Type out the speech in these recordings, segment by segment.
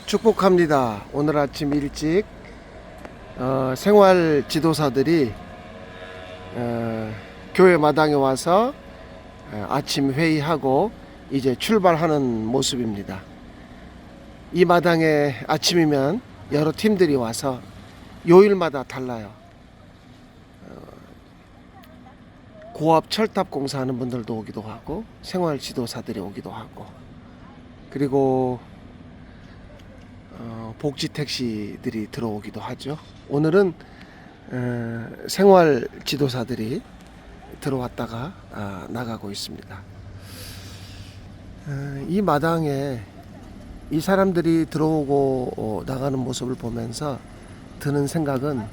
축복합니다. 오늘 아침 일찍 생활 지도사들이 교회 마당에 와서 아침 회의하고 이제 출발하는 모습입니다. 이 마당에 아침이면 여러 팀들이 와서 요일마다 달라요. 고압 철탑 공사하는 분들도 오기도 하고 생활 지도사들이 오기도 하고, 그리고 복지 택시들이 들어오기도 하죠. 오늘은 생활 지도사들이 들어왔다가 나가고 있습니다. 이 마당에 이 사람들이 들어오고 나가는 모습을 보면서 드는 생각은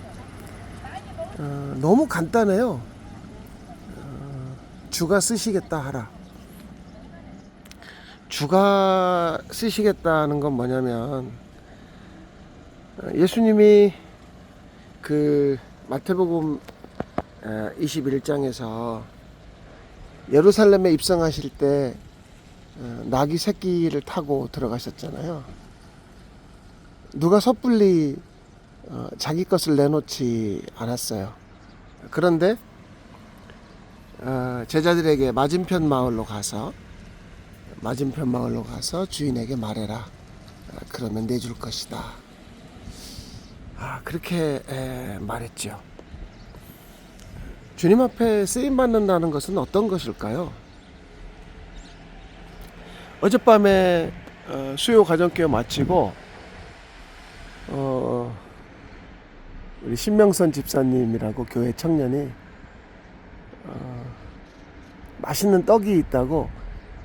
너무 간단해요. 주가 쓰시겠다 하라. 주가 쓰시겠다는 건 뭐냐면, 예수님이 그 마태복음 21장에서 예루살렘에 입성하실 때 나귀 새끼를 타고 들어가셨잖아요. 누가 섣불리 자기 것을 내놓지 않았어요. 그런데 제자들에게 맞은편 마을로 가서 주인에게 말해라. 그러면 내줄 것이다. 그렇게 말했죠. 주님 앞에 쓰임 받는다는 것은 어떤 것일까요? 어젯밤에 수요 가정교회 마치고 우리 신명선 집사님이라고 교회 청년이 맛있는 떡이 있다고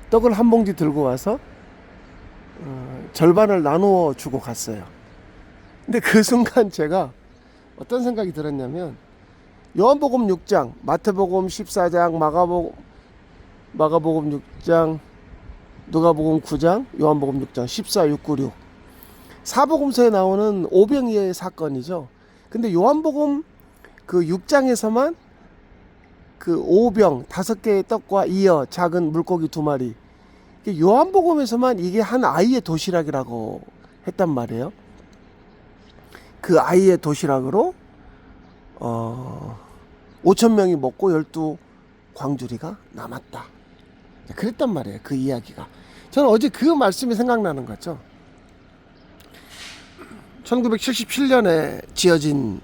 떡을 한 봉지 들고 와서 절반을 나누어 주고 갔어요. 근데 그 순간 제가 어떤 생각이 들었냐면, 요한복음 6장, 마태복음 14장, 마가복음 6장, 누가복음 9장, 요한복음 6장, 14, 6, 9, 6 사복음서에 나오는 오병이어의 사건이죠. 근데 요한복음 그 6장에서만 그 오병 5개의 떡과 이어 작은 물고기 2마리, 요한복음에서만 이게 한 아이의 도시락이라고 했단 말이에요. 그 아이의 도시락으로 5,000명이 먹고 12광주리가 남았다. 그랬단 말이에요. 그 이야기가. 저는 어제 그 말씀이 생각나는 거죠. 1977년에 지어진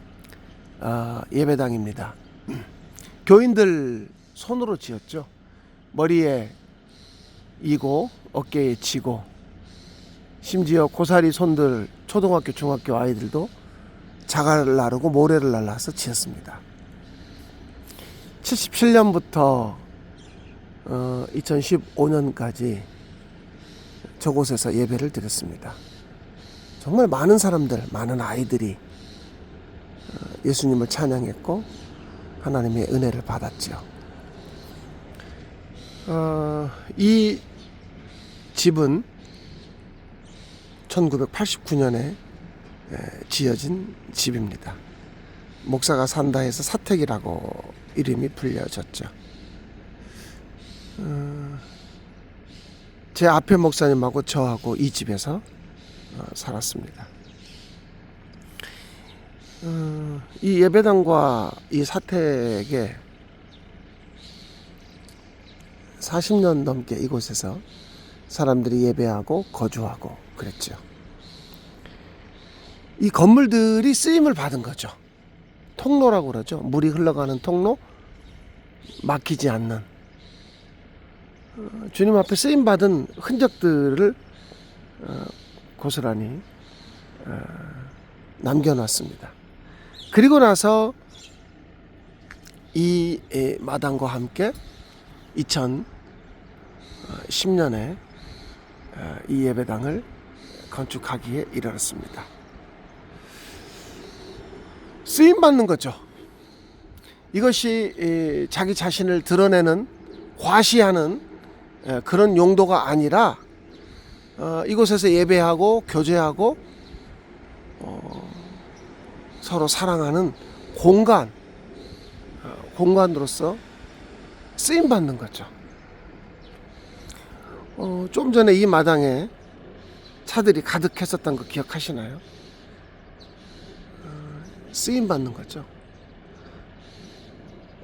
예배당입니다. 교인들 손으로 지었죠. 머리에 이고 어깨에 지고, 심지어 고사리 손들, 초등학교 중학교 아이들도 자갈을 나르고 모래를 날라서 지었습니다. 77년부터 2015년까지 저곳에서 예배를 드렸습니다. 정말 많은 사람들, 많은 아이들이 예수님을 찬양했고 하나님의 은혜를 받았죠. 이 집은 1989년에 지어진 집입니다. 목사가 산다 해서 사택이라고 이름이 불려졌죠. 제 앞에 목사님하고 저하고 이 집에서 살았습니다. 이 예배당과 이 사택에 40년 넘게 이곳에서 사람들이 예배하고 거주하고 그랬죠. 이 건물들이 쓰임을 받은 거죠. 통로라고 그러죠. 물이 흘러가는 통로, 막히지 않는, 주님 앞에 쓰임 받은 흔적들을 고스란히 남겨놨습니다. 그리고 나서 이 마당과 함께 2010년에 이 예배당을 건축하기에 이르렀습니다. 쓰임받는 거죠. 이것이 자기 자신을 드러내는, 과시하는 그런 용도가 아니라 이곳에서 예배하고 교제하고 서로 사랑하는 공간으로서 쓰임받는 거죠. 좀 전에 이 마당에 차들이 가득했었던 거 기억하시나요? 쓰임 받는 거죠.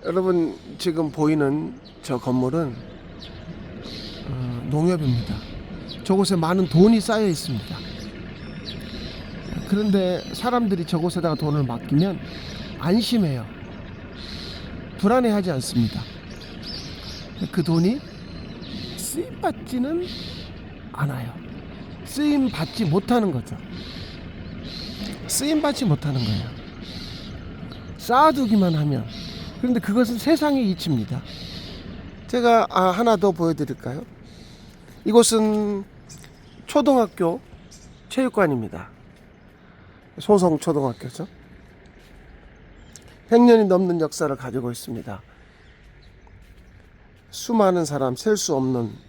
여러분 지금 보이는 저 건물은 농협입니다. 저곳에 많은 돈이 쌓여 있습니다. 그런데 사람들이 저곳에다가 돈을 맡기면 안심해요. 불안해하지 않습니다. 그 돈이 쓰임 받지는 않아요. 쓰임 받지 못하는 거죠. 쓰임 받지 못하는 거예요. 쌓아두기만 하면. 그런데 그것은 세상의 이치입니다. 제가 하나 더 보여드릴까요? 이곳은 초등학교 체육관입니다. 소성초등학교죠. 100년이 넘는 역사를 가지고 있습니다. 수많은 사람, 셀 수 없는,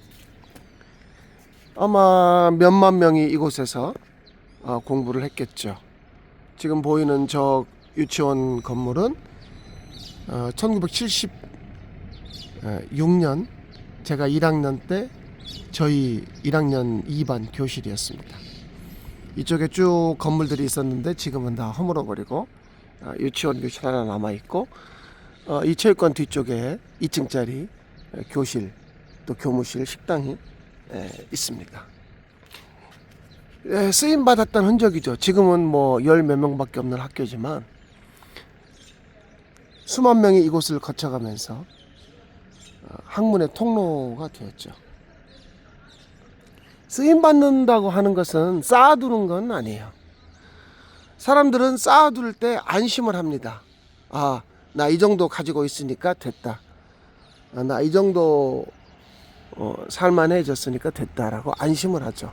아마 몇만 명이 이곳에서 공부를 했겠죠. 지금 보이는 저 유치원 건물은 1976년 제가 1학년 때 저희 1학년 2반 교실이었습니다. 이쪽에 쭉 건물들이 있었는데 지금은 다 허물어버리고 유치원 교실 하나 남아있고, 이 체육관 뒤쪽에 2층짜리 교실, 또 교무실, 식당이 있습니다. 쓰임받았던 흔적이죠. 지금은 뭐 열 몇 명밖에 없는 학교지만 수만 명이 이곳을 거쳐가면서 학문의 통로가 되었죠. 쓰임받는다고 하는 것은 쌓아두는 건 아니에요. 사람들은 쌓아둘 때 안심을 합니다. 나 이 정도 가지고 있으니까 됐다. 나 이 정도 살만해졌으니까 됐다라고 안심을 하죠.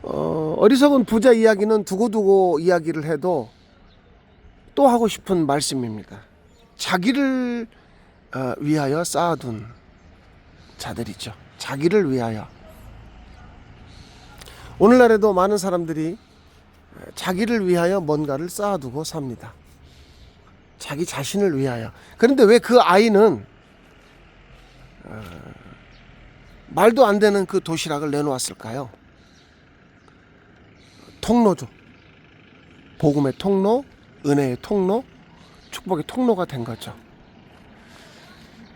어리석은 부자 이야기는 두고두고 이야기를 해도 또 하고 싶은 말씀입니다. 자기를 위하여 쌓아둔 자들이죠. 자기를 위하여. 오늘날에도 많은 사람들이 자기를 위하여 뭔가를 쌓아두고 삽니다. 자기 자신을 위하여. 그런데 왜 그 아이는 말도 안 되는 그 도시락을 내놓았을까요? 통로죠. 복음의 통로, 은혜의 통로, 축복의 통로가 된 거죠.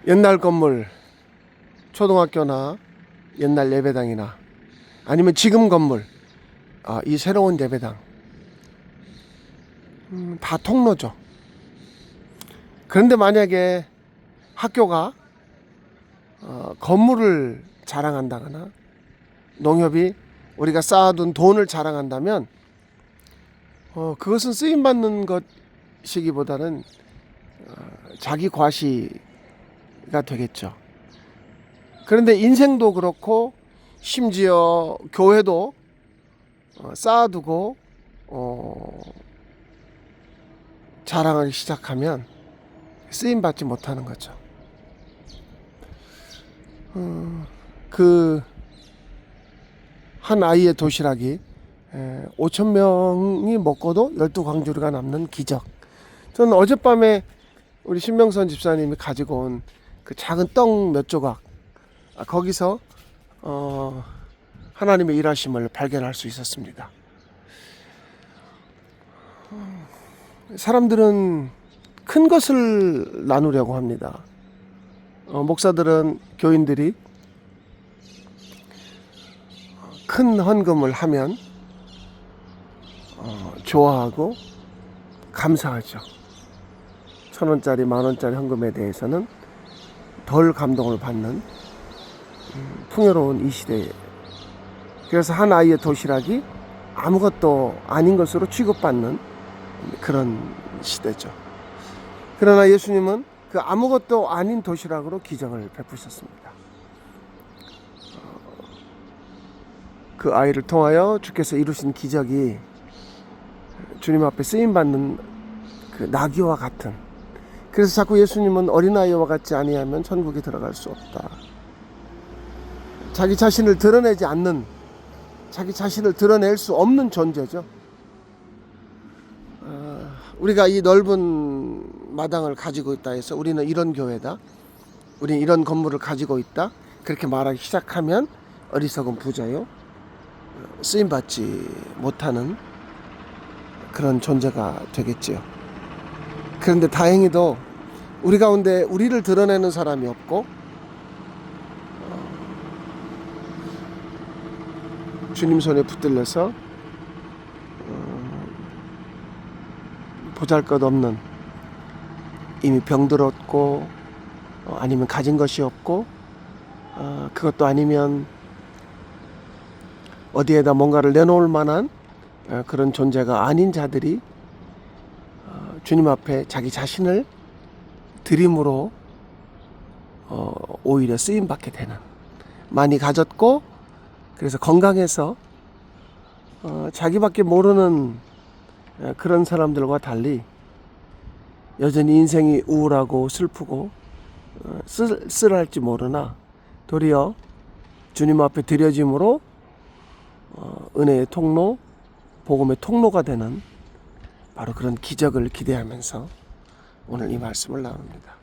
옛날 건물, 초등학교나 옛날 예배당이나 아니면 지금 건물, 이 새로운 예배당, 다 통로죠. 그런데 만약에 학교가 건물을 자랑한다거나 농협이 우리가 쌓아둔 돈을 자랑한다면 그것은 쓰임받는 것이기보다는 자기 과시가 되겠죠. 그런데 인생도 그렇고 심지어 교회도 쌓아두고 자랑하기 시작하면 쓰임받지 못하는 거죠. 그 한 아이의 도시락이 5,000명이 먹고도 12광주리가 남는 기적. 저는 어젯밤에 우리 신명선 집사님이 가지고 온 그 작은 떡 몇 조각, 거기서 하나님의 일하심을 발견할 수 있었습니다. 사람들은 큰 것을 나누려고 합니다. 목사들은, 교인들이 큰 헌금을 하면 좋아하고 감사하죠. 1,000원짜리, 10,000원짜리 헌금에 대해서는 덜 감동을 받는 풍요로운 이 시대에, 그래서 한 아이의 도시락이 아무것도 아닌 것으로 취급받는 그런 시대죠. 그러나 예수님은 그 아무것도 아닌 도시락으로 기적을 베푸셨습니다. 그 아이를 통하여 주께서 이루신 기적이 주님 앞에 쓰임받는 그 나귀와 같은, 그래서 자꾸 예수님은 어린아이와 같지 아니하면 천국에 들어갈 수 없다. 자기 자신을 드러내지 않는, 자기 자신을 드러낼 수 없는 존재죠. 우리가 이 넓은 마당을 가지고 있다 해서 우리는 이런 교회다, 우리는 이런 건물을 가지고 있다, 그렇게 말하기 시작하면 어리석은 부자요, 쓰임 받지 못하는 그런 존재가 되겠지요. 그런데 다행히도 우리 가운데 우리를 드러내는 사람이 없고 주님 손에 붙들려서 보잘것없는, 이미 병들었고 아니면 가진 것이 없고 그것도 아니면 어디에다 뭔가를 내놓을 만한 그런 존재가 아닌 자들이 주님 앞에 자기 자신을 드림으로 오히려 쓰임 받게 되는, 많이 가졌고 그래서 건강해서 자기밖에 모르는 그런 사람들과 달리 여전히 인생이 우울하고 슬프고 쓸쓸할지 모르나 도리어 주님 앞에 드려짐으로 은혜의 통로, 복음의 통로가 되는 바로 그런 기적을 기대하면서 오늘 이 말씀을 나눕니다.